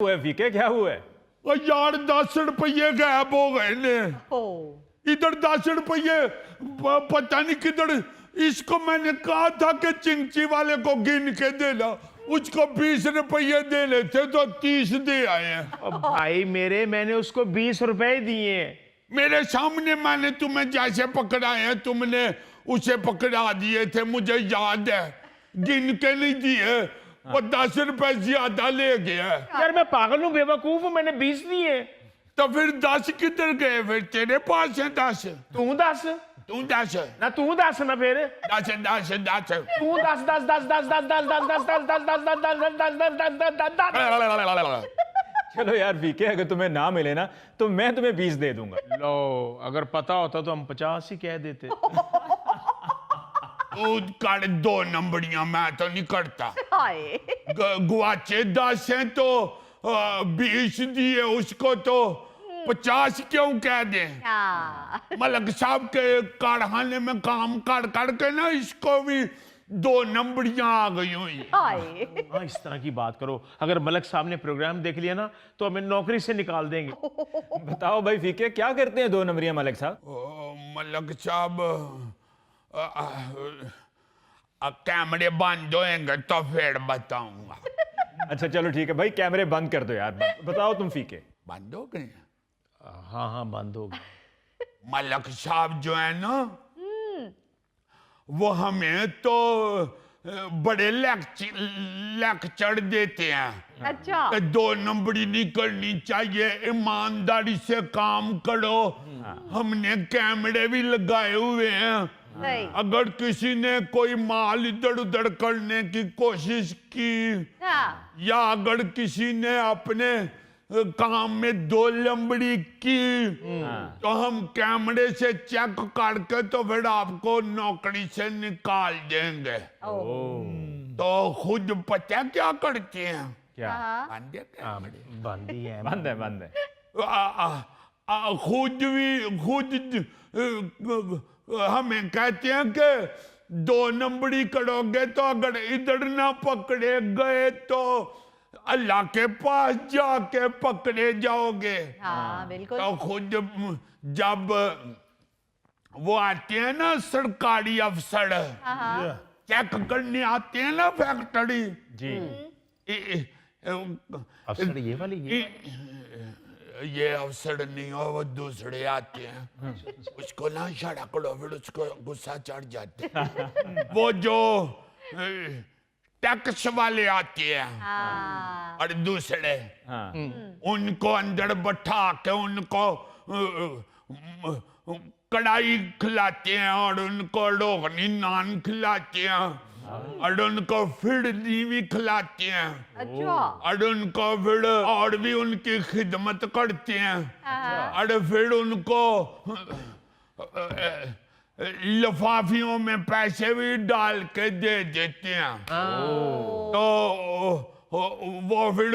हुआ है फीके, क्या हुआ है? ओ यार 10 रुपये गायब हो गए ने। इधर 10 रुपये पता नहीं किधर। इसको मैंने कहा था कि चिंची वाले को गिन के देना, उसको 20 रुपये देने थे तो 30 दे आए हैं। भाई मेरे, मैंने उसको 20 रुपए दिए। मेरे सामने मैंने तुम्हें जैसे पकड़ा है तुमने उसे पकड़ा दिए थे, मुझे याद है। गिन के नहीं दिए, वो 10 रुपए ज्यादा ले गया। यार मैं पागल हूँ, बेवकूफ हूँ, मैंने 20 दिए। तो फिर 10 किधर गए? फिर तेरे पास है 10। तू 10 तू 10 ना, तू 10 ना, फिर 10 10 10 तू 10 10 10 10 10 10 10 10 10 10 10 10 10 10 10। चलो यार फीके, अगर तुम्हें ना मिले ना तो मैं तुम्हें 20 दे दूंगा। लो, अगर पता होता तो हम 50 ही कह देते। कर 2 नंबरियां, मैं तो नहीं करता। गुआचे 10 हैं तो 20 दिए, उसको तो 50 क्यों कह दें? मलक साहब के कारखाने में काम कर करके ना इसको भी 2 नंबरियां आ गई हुई। हाँ, इस तरह की बात करो। अगर मलक साहब ने प्रोग्राम देख लिया ना तो हमें नौकरी से निकाल देंगे। बताओ भाई फीके, क्या करते हैं 2 नंबरिया मलिक साहब? मलक साहब कैमरे बंद होएंगे तो फिर बताऊंगा। अच्छा चलो ठीक है भाई, कैमरे बंद कर दो यार। बताओ तुम फीके। बंद हो गए? हाँ हाँ, बंद हो गए। मलक साहब जो है ना, वो हमें तो बड़े लेक्चर देते हैं। अच्छा। 2 नंबरी नहीं करनी चाहिए, ईमानदारी से काम करो। हमने कैमरे भी लगाए हुए हैं। अगर किसी ने कोई माल इधर उधर करने की कोशिश की, या अगर किसी ने अपने काम में 2 लंबड़ी की, तो हम कैमरे से चेक करके तो फिर आपको नौकरी से निकाल देंगे। तो खुद पता क्या करते हैं? क्या? बंद है कैमरे? बंद ही है। बंद है, बंद है। खुद हमें कहते हैं कि 2 नंबरी करोगे तो अगर इधर ना पकड़े गए तो अल्लाह के पास जाके पकड़े जाओगे। हाँ, बिल्कुल। तो खुद जब वो आते हैं ना सरकारी अफसर, चेक करने आते हैं ना फैक्ट्री जी। अफसर ये वाली ये अफसर नहीं हो, वो दूसरे आते हैं। उसको ना इशारा करो, फिर उसको गुस्सा चढ़ जाते हैं। वो जो टैक्स वाले आते हैं और दूसरे, उनको अंदर बैठा के उनको कढ़ाई खिलाते हैं और उनको रोगनी नान खिलाते हैं और उनको फिरनी भी खिलाते हैं। अच्छा। और उनको फिर और भी उनकी खिदमत करते हैं और फिर उनको लिफाफियों में पैसे भी डाल के दे देते हैं। तो वो फिर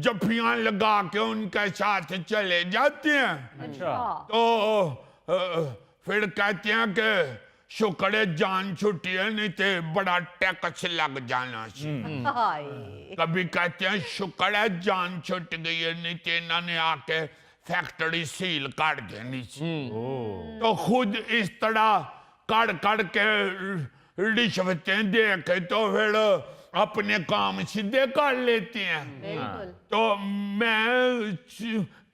जफियां लगा के उनके साथ चले जाते हैं। अच्छा। तो फिर कहते हैं कि शुक्र है जान छुट्टी है, नहीं तो बड़ा टैक्स लग जाना। कभी कहते हैं शुक्र है जान छुट गई है, नहीं तो इन्होंने आके फैक्ट्री सील कर देनी। तो खुद इस तरह कर के रिश्वतें दे के तो फिर अपने काम सीधे कर लेते हैं। तो मैं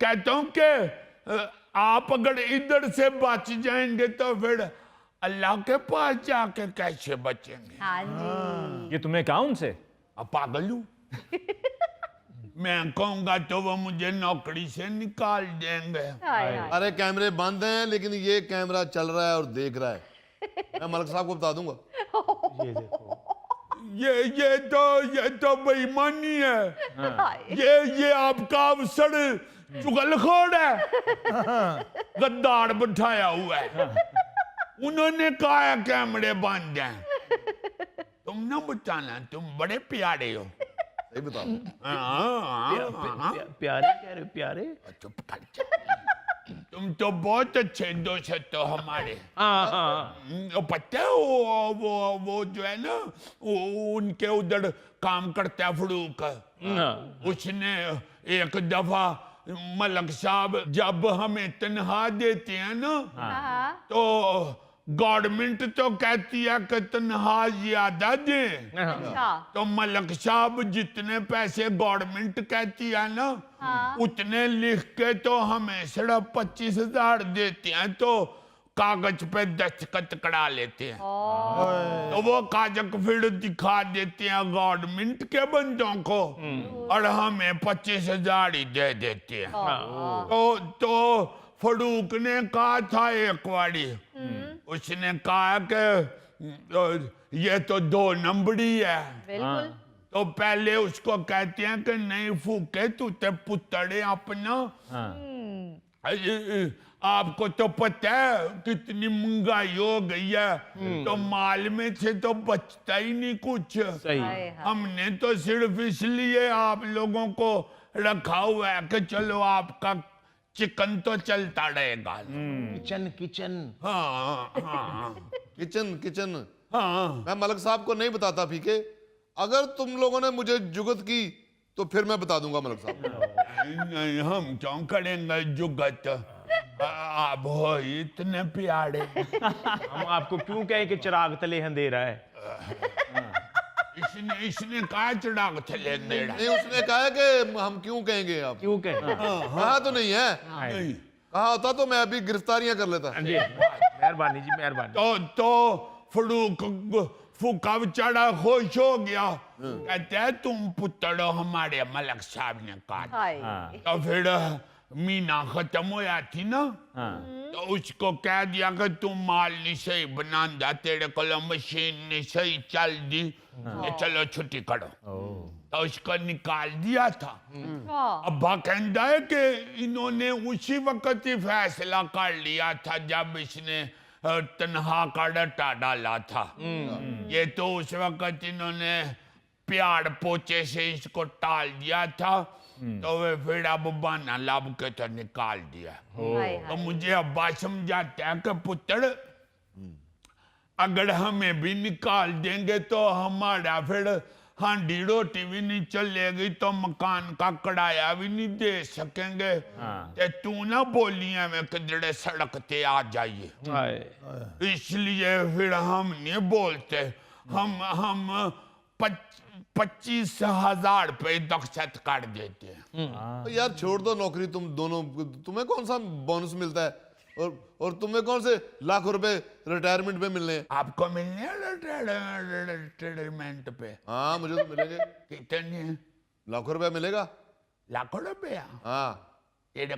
कहता हूँ कि आप अगर इधर से बच जाएंगे तो फिर अल्लाह के पास जाके कैसे बचेंगे? हाँ जी। ये तुमने कहा उनसे? अब पागल हूँ मैं कहूंगा तो वो मुझे नौकरी से निकाल देंगे। अरे कैमरे बंद हैं, लेकिन ये कैमरा चल रहा है और देख रहा है। मैं मलक साहब को बता दूंगा। ये देखो, ये तो बेईमानी है। ये आपका अफसर चुगलखोर है, गद्दार बिठाया हुआ है। उन्होंने कहा है कैमरे बंद हैं। तुम ना बताना, तुम बड़े प्यारे हो। सही बता। हाँ, प्यारे कह रहे हो? प्यारे? चुप कर। तुम तो बहुत अच्छे दोस्त हो हमारे। हाँ हाँ वो पता है वो जो है ना उनके उधर काम करता है फड़ूक। हाँ। उसने एक दफा मलक साहब जब हमें तनख्वाह देते हैं ना हाँ तो गवर्नमेंट तो कहती है कि तनख्वाह ज्यादा दें, अच्छा तो मलक साहब जितने पैसे गवर्नमेंट कहती है ना उतने लिख के तो हमें सिर्फ 25,000 देते हैं, तो कागज पे दस्तखत करा लेते हैं। तो वो कागज फिर दिखा देते हैं गवर्नमेंट के बंदों को और हमें 25,000 ही दे देते हैं। तो फड़ूक ने कहा था एक बारी, उसने कहा कि ये तो 2 नंबरी है। बिल्कुल तो पहले उसको कहते हैं कि नहीं फूके तू ते पुतड़े अपना, आपको तो पता है कितनी महंगाई हो गई है, तो माल में से तो बचता ही नहीं कुछ। सही। हाय हाय। हमने तो सिर्फ इसलिए आप लोगों को रखा हुआ है कि चलो आपका चिकन तो चलता रहेगा। Kitchen kitchen. हाँ हाँ किचन किचन। हाँ। मैं मलक साहब को नहीं बताता फीके, अगर तुम लोगों ने मुझे जुगत की तो फिर मैं बता दूंगा मलक साहब। नहीं हम क्यों करेंगे जुगत, आप हो इतने प्यारे। हम आपको क्यों कहें कि चिराग तले अंधेरा है? इसने कहा चढ़ाक चले अंधेरा। नहीं, उसने कहा है कि हम क्यों कहेंगे आप। क्यों कहें? कहा तो नहीं है, नहीं कहा होता तो मैं अभी गिरफ्तारियां कर लेता। जी मेहरबानी जी मेहरबानी। तो फड़ूक फूका बेचारा खुश हो गया, कहते हैं तुम पुत्र हो हमारे, मलक साहब ने कहा। हाय तो फिर मीना खत्म होया थी ना, तो उसको कह दिया कि तुम माल नहीं सही बनांदा, तेरे को मशीन नहीं सही चल दी, ये चलो छुट्टी करो। तो उसको निकाल दिया था। अब्बा कहता है कि इन्होंने उसी वक्त ही फैसला कर लिया था जब इसने तनख्वाह का डटा डाला था। ये तो उस वक्त इन्होंने प्यार पोचे से इसको टाल दिया था, तो वे फिर अब बहाना लब के तो निकाल दिया। हाय तो हाय। मुझे अब्बा समझाते हैं कि पुत्र अगर हमें भी निकाल देंगे तो हमारा फिर हांडी रोटी भी नहीं चलेगी, तो मकान का किराया भी नहीं दे सकेंगे। ते तू ना बोलिए में किधरे सड़क ते आ जाइए, इसलिए फिर हम नहीं बोलते। हम 25,000 पे दक्षत कर देते हैं। तो यार छोड़ दो नौकरी तुम दोनों, तुम्हें कौन सा बोनस मिलता है और तुम्हें कौन से लाख रुपए रिटायरमेंट पे मिलने हैं? आपको मिलने हैं रिटायरमेंट पे? हाँ मुझे तो मिलेंगे। कितने? लाखों रुपए मिलेगा। लाखों रुपया? हाँ तेरे